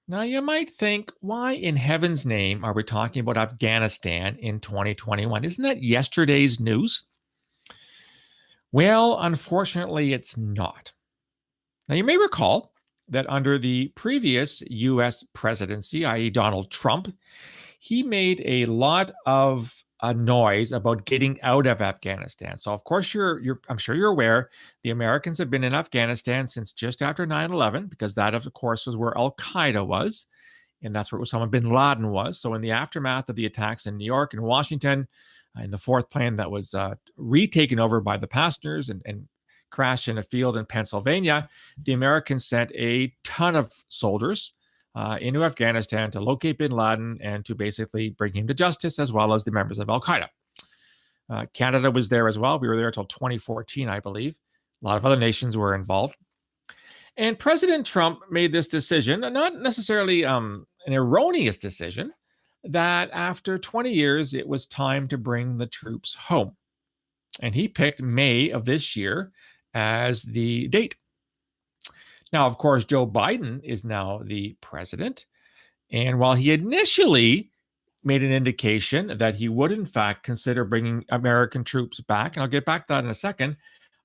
Now, you might think, why in heaven's name are we talking about Afghanistan in 2021? Isn't that yesterday's news? Well, unfortunately, it's not. Now, you may recall that under the previous US presidency, i.e., Donald Trump, he made a lot of noise about getting out of Afghanistan. So, of course, I'm sure you're aware the Americans have been in Afghanistan since just after 9/11, because that, of course, was where Al Qaeda was, and that's where Osama bin Laden was. So, in the aftermath of the attacks in New York and Washington, in the fourth plane that was retaken over by the passengers and crashed in a field in Pennsylvania, the Americans sent a ton of soldiers into Afghanistan to locate bin Laden and to basically bring him to justice, as well as the members of Al Qaeda. Canada was there as well. We were there until 2014, I believe. A lot of other nations were involved. And President Trump made this decision, not necessarily an erroneous decision, that after 20 years, it was time to bring the troops home. And he picked May of this year as the date. Now, of course, Joe Biden is now the president. And while he initially made an indication that he would, in fact, consider bringing American troops back, and I'll get back to that in a second,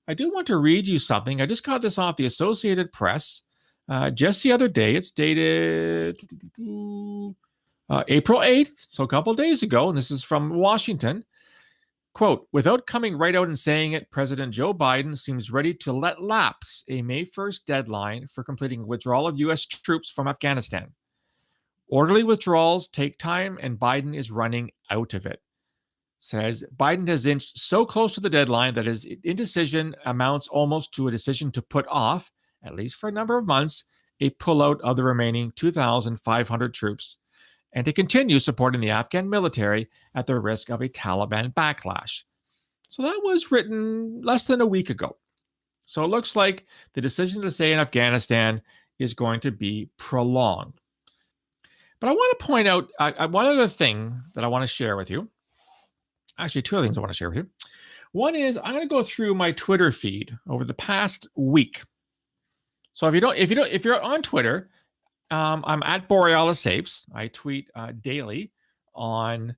I do want to read you something. I just got this off the Associated Press just the other day. It's dated April 8th, so a couple of days ago, and this is from Washington. Quote, without coming right out and saying it, President Joe Biden seems ready to let lapse a May 1st deadline for completing withdrawal of U.S. troops from Afghanistan. Orderly withdrawals take time, and Biden is running out of it. Says Biden has inched so close to the deadline that his indecision amounts almost to a decision to put off, at least for a number of months, a pullout of the remaining 2,500 troops, and to continue supporting the Afghan military at the risk of a Taliban backlash. So that was written less than a week ago. So it looks like the decision to stay in Afghanistan is going to be prolonged. But I want to point out one other thing that I want to share with you. Actually, two other things I want to share with you. One is I'm going to go through my Twitter feed over the past week. So if you're on Twitter, I'm at Borealis Saves. I tweet daily on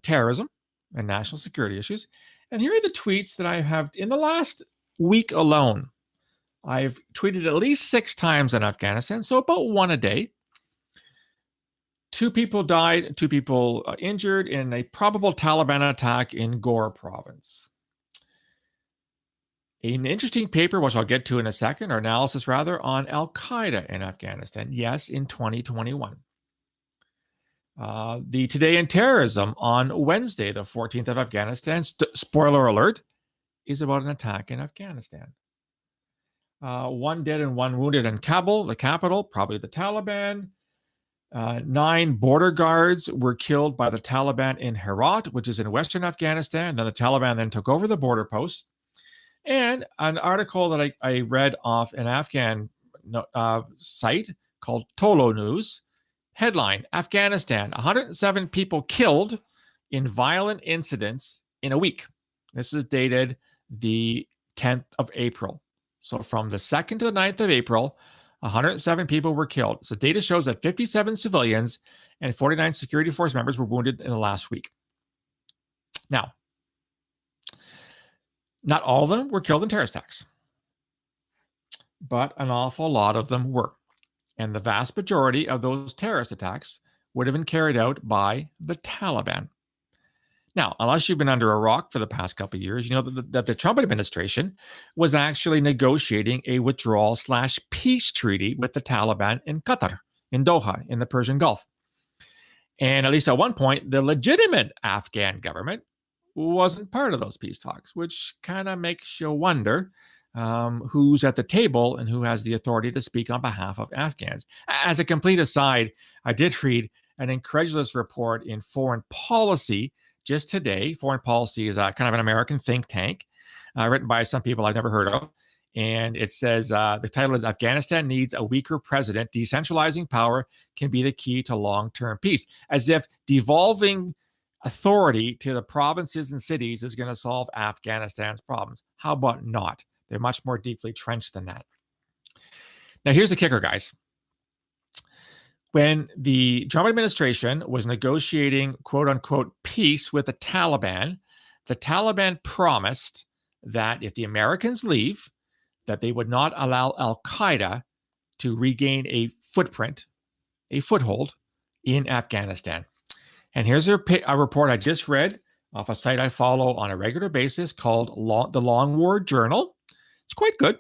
terrorism and national security issues. And here are the tweets that I have in the last week alone. I've tweeted at least 6 times on Afghanistan, so about one a day. 2 people died, 2 people injured in a probable Taliban attack in Gore province. An interesting paper, which I'll get to in a second, or analysis rather, on Al Qaeda in Afghanistan. Yes, in 2021. The Today in Terrorism on Wednesday, the 14th of Afghanistan, spoiler alert, is about an attack in Afghanistan. 1 dead and 1 wounded in Kabul, the capital, probably the Taliban. 9 border guards were killed by the Taliban in Herat, which is in western Afghanistan. Then the Taliban then took over the border post. And an article that I read off an Afghan site called Tolo News. Headline, Afghanistan, 107 people killed in violent incidents in a week. This is dated the 10th of April. So from the 2nd to the 9th of April, 107 people were killed. So data shows that 57 civilians and 49 security force members were wounded in the last week. Now, not all of them were killed in terrorist attacks, but an awful lot of them were. And the vast majority of those terrorist attacks would have been carried out by the Taliban. Now, unless you've been under a rock for the past couple of years, you know that the Trump administration was actually negotiating a withdrawal/peace treaty with the Taliban in Qatar, in Doha, in the Persian Gulf. And at least at one point, the legitimate Afghan government wasn't part of those peace talks, which kind of makes you wonder who's at the table and who has the authority to speak on behalf of Afghans. As a complete aside, I did read an incredulous report in Foreign Policy just today. Foreign Policy is kind of an American think tank written by some people I've never heard of. And it says, the title is Afghanistan Needs a Weaker President. Decentralizing Power Can Be the Key to Long-Term Peace. As if devolving authority to the provinces and cities is going to solve Afghanistan's problems. How about not? They're much more deeply trenched than that. Now, here's the kicker, guys. when the Trump administration was negotiating quote unquote peace with the Taliban promised that if the Americans leave, that they would not allow Al-Qaeda to regain a foothold in Afghanistan. And here's a report I just read off a site I follow on a regular basis called the Long War Journal. It's quite good.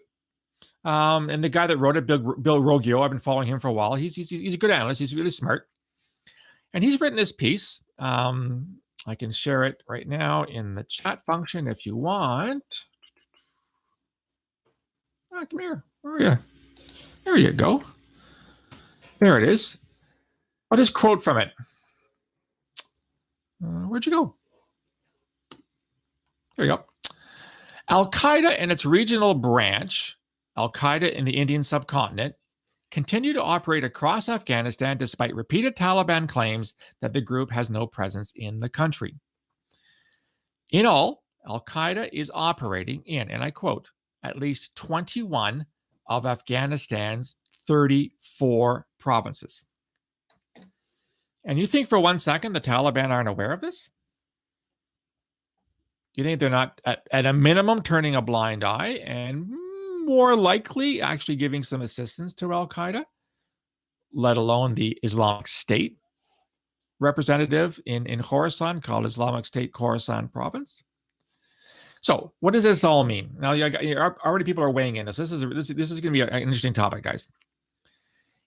And the guy that wrote it, Bill Roggio, I've been following him for a while. He's a good analyst. He's really smart. And he's written this piece. I can share it right now in the chat function if you want. Come here. Where are you? There you go. There it is. I'll just quote from it. Where'd you go? There you go. Al-Qaeda and its regional branch, Al-Qaeda in the Indian subcontinent, continue to operate across Afghanistan despite repeated Taliban claims that the group has no presence in the country. In all, Al-Qaeda is operating in, and I quote, at least 21 of Afghanistan's 34 provinces. And you think for 1 second the Taliban aren't aware of this? You think they're not, at a minimum, turning a blind eye and more likely actually giving some assistance to Al-Qaeda, let alone the Islamic State representative in Khorasan called Islamic State Khorasan Province? So what does this all mean? Now, already people are weighing in. So this is going to be an interesting topic, guys.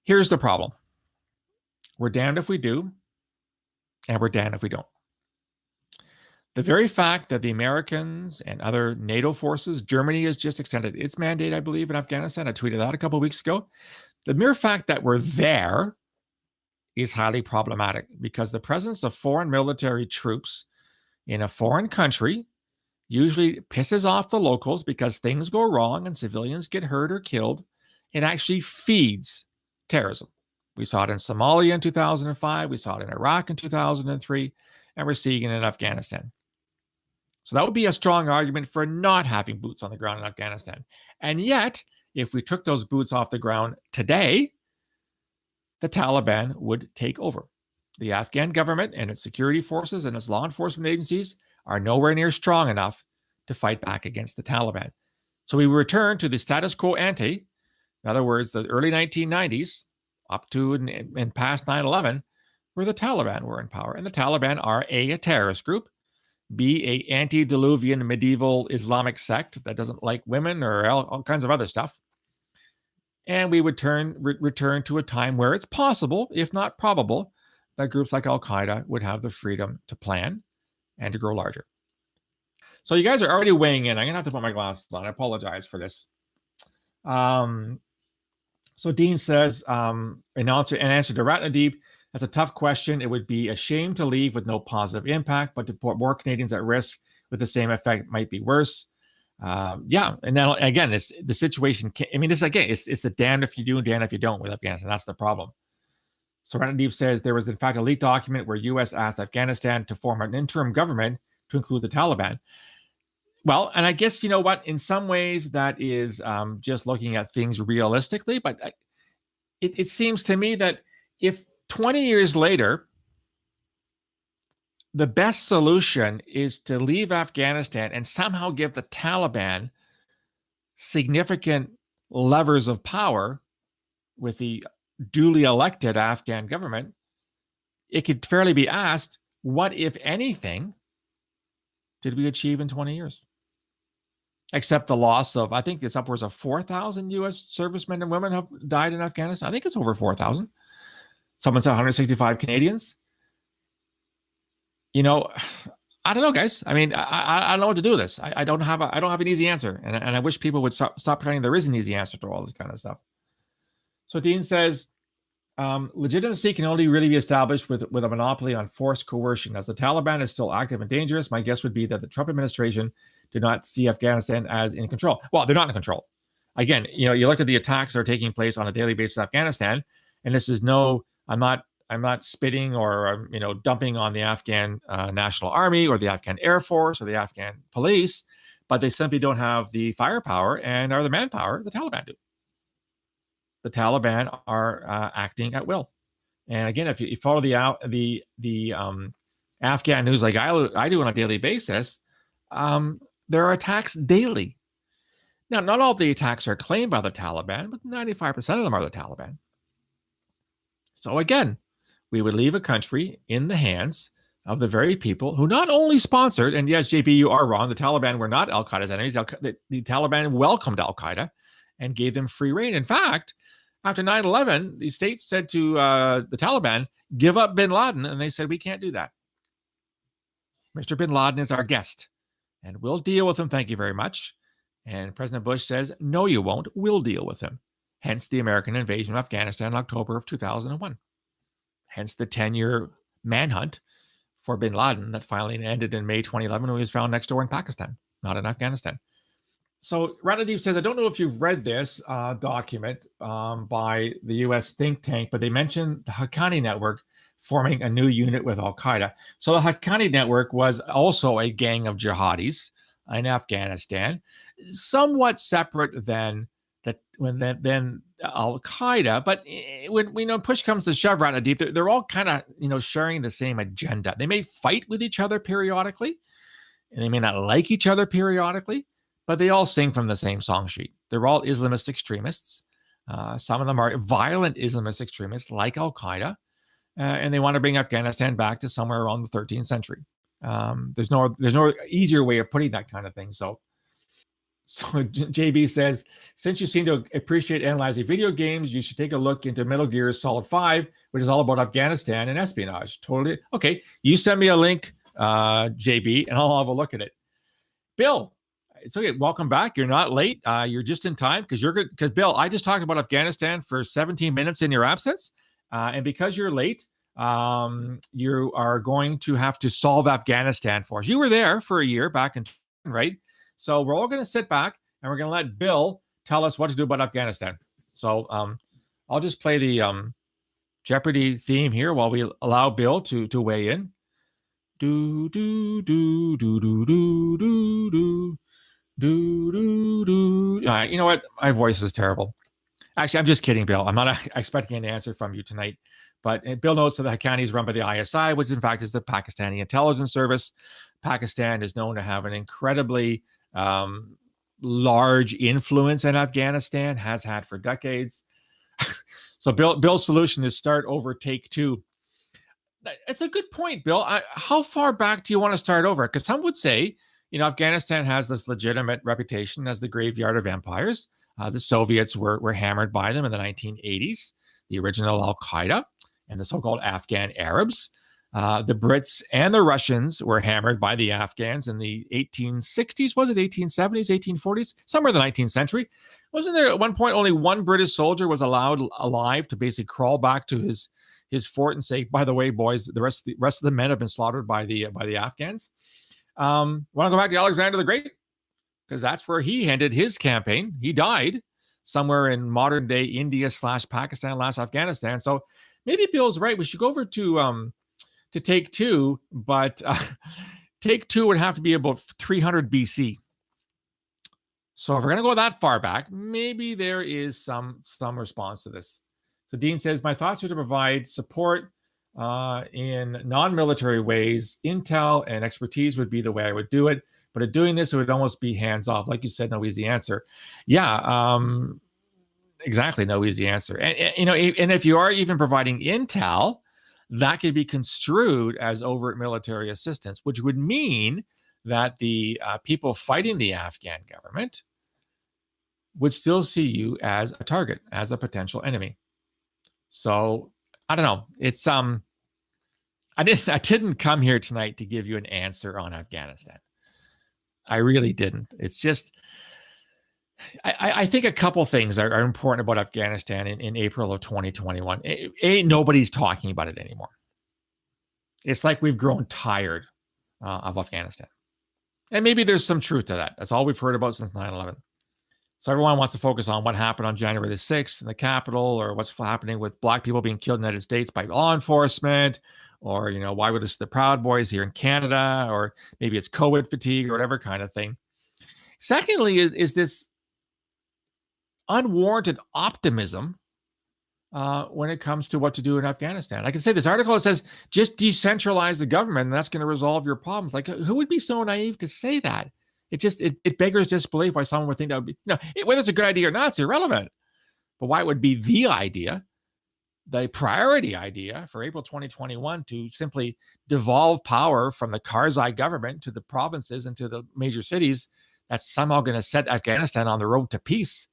Here's the problem. We're damned if we do, and we're damned if we don't. The very fact that the Americans and other NATO forces, Germany has just extended its mandate, I believe, in Afghanistan. I tweeted that a couple of weeks ago. The mere fact that we're there is highly problematic because the presence of foreign military troops in a foreign country usually pisses off the locals because things go wrong and civilians get hurt or killed. It actually feeds terrorism. We saw it in Somalia in 2005. We saw it in Iraq in 2003. And we're seeing it in Afghanistan. So that would be a strong argument for not having boots on the ground in Afghanistan. And yet, if we took those boots off the ground today, the Taliban would take over. The Afghan government and its security forces and its law enforcement agencies are nowhere near strong enough to fight back against the Taliban. So we return to the status quo ante. In other words, the early 1990s, up to and past 9/11, where the Taliban were in power. And the Taliban are a terrorist group, B, a antediluvian medieval Islamic sect that doesn't like women or all kinds of other stuff. And we would return to a time where it's possible, if not probable, that groups like Al-Qaeda would have the freedom to plan and to grow larger. So you guys are already weighing in. I'm going to have to put my glasses on. I apologize for this. So Dean says, in answer to Ratnadeep, that's a tough question. It would be a shame to leave with no positive impact, but to put more Canadians at risk with the same effect might be worse. Yeah, and then again, it's the situation. This again, it's the damned if you do and damned if you don't with Afghanistan. That's the problem. So Ratnadeep says there was in fact a leaked document where U.S. asked Afghanistan to form an interim government to include the Taliban. Well, and I guess, you know what, in some ways that is just looking at things realistically, but it seems to me that if 20 years later, the best solution is to leave Afghanistan and somehow give the Taliban significant levers of power with the duly elected Afghan government, it could fairly be asked, what, if anything, did we achieve in 20 years? Except the loss of, I think it's upwards of 4,000 U.S. servicemen and women have died in Afghanistan. I think it's over 4,000. Someone said 165 Canadians. You know, I don't know, guys. I mean, I don't know what to do with this. I don't have an easy answer, and I wish people would stop pretending there is an easy answer to all this kind of stuff. So Dean says, legitimacy can only really be established with a monopoly on forced coercion. As the Taliban is still active and dangerous, my guess would be that the Trump administration did not see Afghanistan as in control. Well, they're not in control. Again, you know, you look at the attacks that are taking place on a daily basis in Afghanistan, and this is I'm not spitting or dumping on the Afghan National Army or the Afghan Air Force or the Afghan police, but they simply don't have the firepower and or the manpower the Taliban do. The Taliban are acting at will. And again, if you follow the Afghan news like I do on a daily basis, there are attacks daily. Now, not all of the attacks are claimed by the Taliban, but 95% of them are the Taliban. So again, we would leave a country in the hands of the very people who not only sponsored, and yes, JB, you are wrong, the Taliban were not al-Qaeda's enemies. The Taliban welcomed al-Qaeda and gave them free rein. In fact, after 9/11, the states said to the Taliban, give up bin Laden, and they said, we can't do that. Mr. bin Laden is our guest, and we'll deal with him, thank you very much. And President Bush says, no, you won't, we'll deal with him. Hence the American invasion of Afghanistan in October of 2001. Hence the 10-year manhunt for bin Laden that finally ended in May 2011 when he was found next door in Pakistan, not in Afghanistan. So Ranadeep says, I don't know if you've read this document by the U.S. think tank, but they mentioned the Haqqani Network forming a new unit with al-Qaeda. So the Haqqani Network was also a gang of jihadis in Afghanistan, somewhat separate than al-Qaeda, but when push comes to shove, Ranadeep, they're all kind of sharing the same agenda. They may fight with each other periodically, and they may not like each other periodically, but they all sing from the same song sheet. They're all Islamist extremists. Some of them are violent Islamist extremists like al-Qaeda, and they want to bring Afghanistan back to somewhere around the 13th century. There's no easier way of putting that kind of thing. So JB says, since you seem to appreciate analyzing video games, you should take a look into Metal Gear Solid 5, which is all about Afghanistan and espionage. Totally. Okay. You send me a link, JB, and I'll have a look at it. Bill, it's okay. Welcome back. You're not late. You're just in time because you're good. Because Bill, I just talked about Afghanistan for 17 minutes in your absence. And because you're late, you are going to have to solve Afghanistan for us. You were there for a year back in, right? So we're all going to sit back and we're going to let Bill tell us what to do about Afghanistan. So I'll just play the Jeopardy theme here while we allow Bill to weigh in. Do do do do do do do do do do do. All right, you know what? My voice is terrible. Actually, I'm just kidding, Bill. I'm not expecting an answer from you tonight. But Bill notes that the Haqqani is run by the ISI, which in fact is the Pakistani intelligence service. Pakistan is known to have an incredibly large influence in Afghanistan, has had for decades. So Bill's solution is start over, take two. It's a good point, Bill. How far back do you want to start over? Because some would say, Afghanistan has this legitimate reputation as the graveyard of empires. The Soviets were hammered by them in the 1980s, the original al-Qaeda and the so-called Afghan Arabs. The Brits and the Russians were hammered by the Afghans in the 1860s. Was it 1870s, 1840s? Somewhere in the 19th century. Wasn't there at one point only one British soldier was allowed alive to basically crawl back to his fort and say, by the way, boys, the rest of the men have been slaughtered by the Afghans? Want to go back to Alexander the Great? Because that's where he ended his campaign. He died somewhere in modern day India / Pakistan / Afghanistan. So maybe Bill's right. We should go over to take two, but take two would have to be about 300 BC. So if we're going to go that far back, maybe there is some response to this. So Dean says, my thoughts are to provide support in non-military ways. Intel and expertise would be the way I would do it. But in doing this, it would almost be hands-off. Like you said, no easy answer. Yeah, exactly, no easy answer. And if you are even providing intel, that could be construed as overt military assistance, which would mean that the people fighting the Afghan government would still see you as a target, as a potential enemy. So I don't know. It's I didn't come here tonight to give you an answer on Afghanistan. I really didn't. It's just I think a couple things are important about Afghanistan in April of 2021. Nobody's talking about it anymore. It's like we've grown tired of Afghanistan. And maybe there's some truth to that. That's all we've heard about since 9/11. So everyone wants to focus on what happened on January the 6th in the Capitol, or what's happening with Black people being killed in the United States by law enforcement, or, why were this the Proud Boys here in Canada, or maybe it's COVID fatigue or whatever kind of thing. Secondly, is this unwarranted optimism when it comes to what to do in Afghanistan. I can say this article, it says, just decentralize the government and that's going to resolve your problems. Like, who would be so naive to say that? It beggars disbelief why someone would think that would be, whether it's a good idea or not, it's irrelevant. But why it would be the idea, the priority idea for April 2021 to simply devolve power from the Karzai government to the provinces and to the major cities, that's somehow going to set Afghanistan on the road to peace.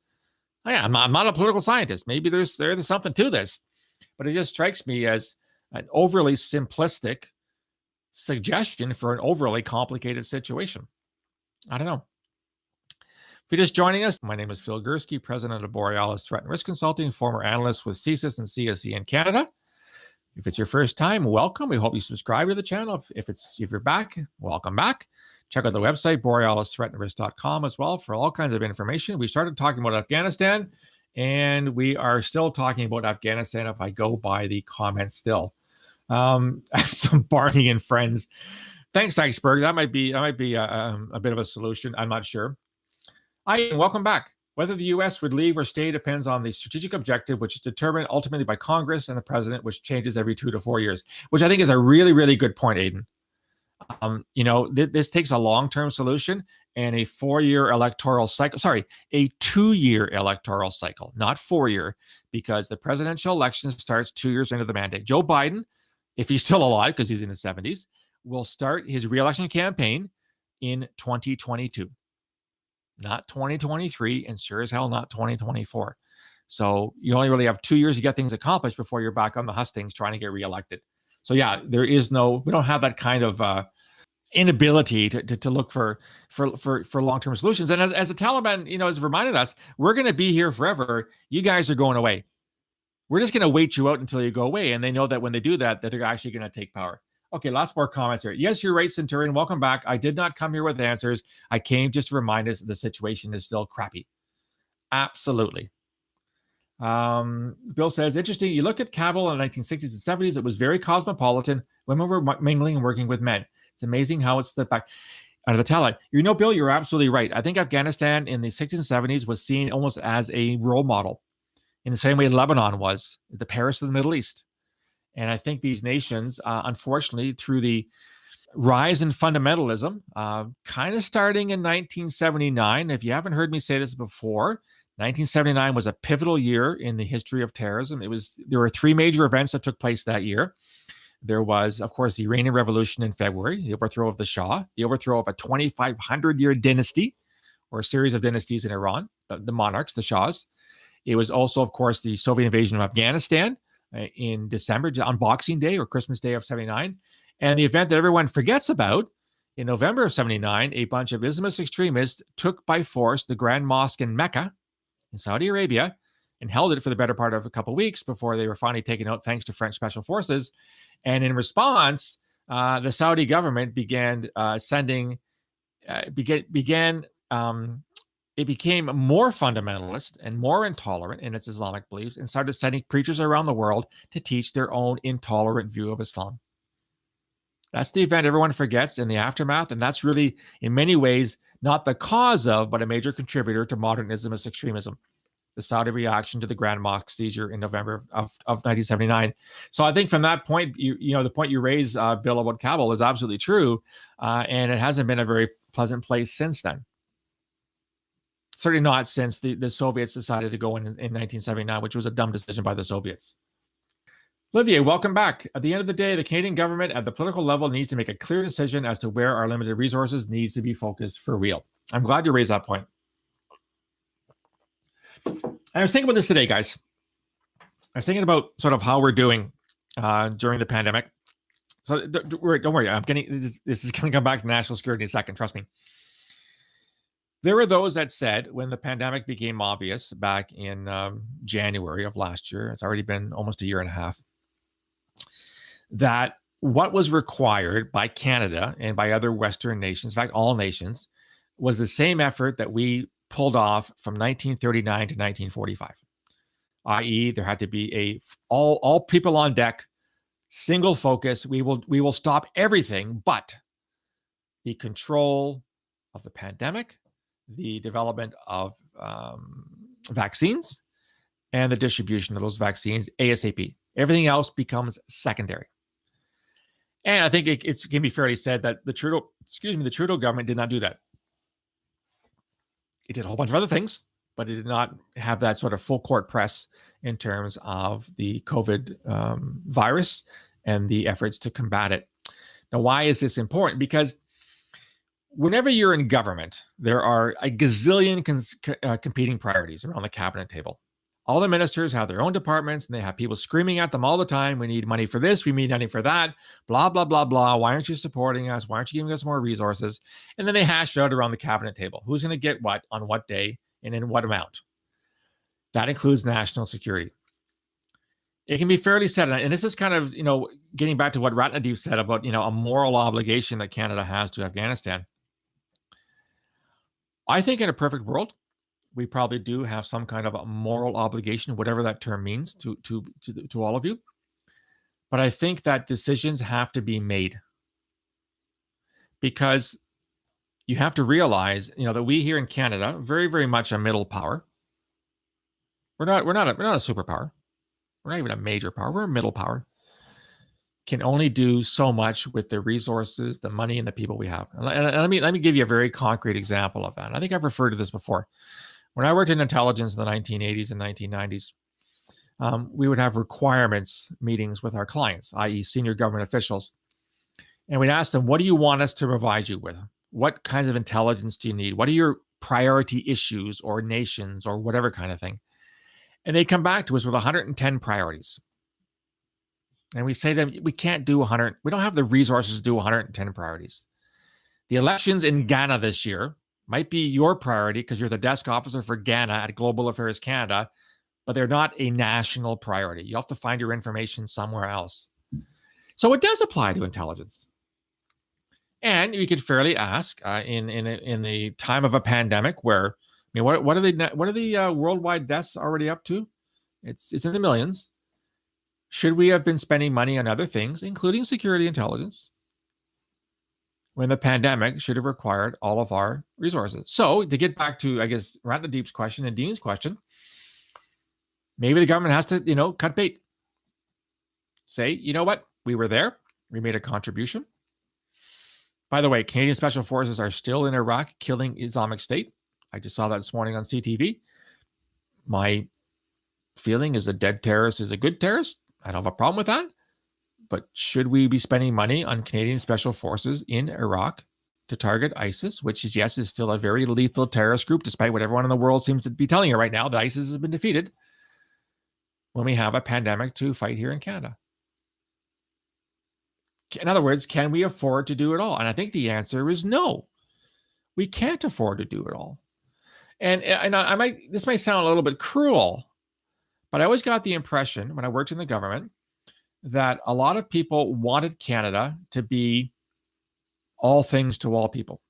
I'm not a political scientist. Maybe there's something to this, but it just strikes me as an overly simplistic suggestion for an overly complicated situation. I don't know. If you're just joining us, my name is Phil Gurski, president of Borealis Threat and Risk Consulting, former analyst with CSIS and CSE in Canada. If it's your first time, welcome. We hope you subscribe to the channel. If you're back, welcome back. Check out the website, borealisthreatandrisk.com as well for all kinds of information. We started talking about Afghanistan, and we are still talking about Afghanistan if I go by the comments still. Some Barney and friends. Thanks, Iceberg. That might be a bit of a solution. I'm not sure. Welcome back. Whether the U.S. would leave or stay depends on the strategic objective, which is determined ultimately by Congress and the president, which changes every 2 to 4 years, which I think is a really, really good point, Aidan. This takes a long-term solution and a 4-year electoral cycle. Sorry, a 2-year electoral cycle, not 4-year, because the presidential election starts 2 years into the mandate. Joe Biden, if he's still alive, because he's in his 70s, will start his re-election campaign in 2022. Not 2023, and sure as hell not 2024. So you only really have 2 years to get things accomplished before you're back on the hustings trying to get reelected. So yeah, we don't have that kind of inability to look for long-term solutions. And as the Taliban, has reminded us, we're going to be here forever. You guys are going away. We're just going to wait you out until you go away. And they know that when they do that, that they're actually going to take power. Okay, lots more comments here. Yes, you're right, Centurion. Welcome back. I did not come here with answers. I came just to remind us the situation is still crappy. Absolutely. Bill says, interesting. You look at Kabul in the 1960s and 70s, it was very cosmopolitan. Women were mingling and working with men. It's amazing how it's slipped back out of the talent. Bill, you're absolutely right. I think Afghanistan in the 60s and 70s was seen almost as a role model in the same way Lebanon was, the Paris of the Middle East. And I think these nations, unfortunately, through the rise in fundamentalism, kind of starting in 1979. If you haven't heard me say this before, 1979 was a pivotal year in the history of terrorism. There were 3 major events that took place that year. There was, of course, the Iranian Revolution in February, the overthrow of the Shah, the overthrow of a 2,500-year dynasty, or a series of dynasties in Iran, the monarchs, the Shahs. It was also, of course, the Soviet invasion of Afghanistan in December, on Boxing Day or Christmas Day of 79. And the event that everyone forgets about, in November of 79, a bunch of Islamist extremists took by force the Grand Mosque in Mecca in Saudi Arabia and held it for the better part of a couple of weeks before they were finally taken out thanks to French special forces. And in response, the Saudi government began it became more fundamentalist and more intolerant in its Islamic beliefs and started sending preachers around the world to teach their own intolerant view of Islam. That's the event everyone forgets in the aftermath, and that's really, in many ways, not the cause of, but a major contributor to modern Islamist extremism, the Saudi reaction to the Grand Mosque seizure in November of 1979. So I think from that point, the point you raised, Bill, about Kabul is absolutely true, and it hasn't been a very pleasant place since then. Certainly not since the Soviets decided to go in 1979, which was a dumb decision by the Soviets. Olivier, welcome back. At the end of the day, the Canadian government at the political level needs to make a clear decision as to where our limited resources needs to be focused for real. I'm glad you raised that point. I was thinking about this today, guys. I was thinking about sort of how we're doing during the pandemic. So don't worry. This is going to come back to national security in a second. Trust me. There were those that said when the pandemic became obvious back in January of last year, it's already been almost a year and a half, that what was required by Canada and by other Western nations, in fact, all nations, was the same effort that we pulled off from 1939 to 1945, i.e., there had to be all people on deck, single focus. We will stop everything but the control of the pandemic, the development of vaccines, and the distribution of those vaccines ASAP. Everything else becomes secondary. And I think it can be fairly said that the Trudeau government did not do that. It did a whole bunch of other things, but it did not have that sort of full court press in terms of the COVID virus and the efforts to combat it. Now, why is this important? Because whenever you're in government, there are a gazillion competing priorities around the cabinet table. All the ministers have their own departments, and they have people screaming at them all the time. We need money for this. We need money for that. Blah, blah, blah, blah. Why aren't you supporting us? Why aren't you giving us more resources? And then they hash out around the cabinet table. Who's going to get what on what day and in what amount? That includes national security. It can be fairly said, and this is kind of, getting back to what Ratnadeep said about, a moral obligation that Canada has to Afghanistan. I think in a perfect world, we probably do have some kind of a moral obligation, whatever that term means, to all of you. But I think that decisions have to be made, because you have to realize, that we here in Canada, very, very much a middle power. We're not a superpower. We're not even a major power. We're a middle power. Can only do so much with the resources, the money, and the people we have. And let me give you a very concrete example of that. And I think I've referred to this before. When I worked in intelligence in the 1980s and 1990s, we would have requirements meetings with our clients, i.e. senior government officials. And we'd ask them, what do you want us to provide you with? What kinds of intelligence do you need? What are your priority issues or nations or whatever kind of thing? And they'd come back to us with 110 priorities. And we say to them, we can't do 100. We don't have the resources to do 110 priorities. The elections in Ghana this year might be your priority because you're the desk officer for Ghana at Global Affairs Canada, but they're not a national priority. You have to find your information somewhere else. So it does apply to intelligence. And you could fairly ask in the time of a pandemic where, what are the worldwide deaths already up to? It's in the millions. Should we have been spending money on other things, including security intelligence, when the pandemic should have required all of our resources? So to get back to, I guess, Ratnadeep's question and Dean's question, maybe the government has to, cut bait. Say, you know what? We were there. We made a contribution. By the way, Canadian Special Forces are still in Iraq killing Islamic State. I just saw that this morning on CTV. My feeling is a dead terrorist is a good terrorist. I don't have a problem with that. But should we be spending money on Canadian Special Forces in Iraq to target ISIS, which is, yes, is still a very lethal terrorist group, despite what everyone in the world seems to be telling you right now, that ISIS has been defeated, when we have a pandemic to fight here in Canada? In other words, can we afford to do it all? And I think the answer is no. We can't afford to do it all. And this might sound a little bit cruel, but I always got the impression when I worked in the government that a lot of people wanted Canada to be all things to all people.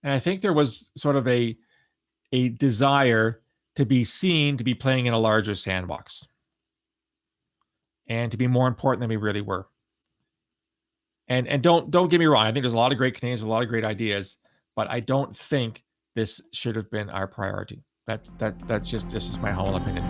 And I think there was sort of a desire to be seen to be playing in a larger sandbox and to be more important than we really were. And don't get me wrong, I think there's a lot of great Canadians with a lot of great ideas, but I don't think this should have been our priority. That's just my humble opinion.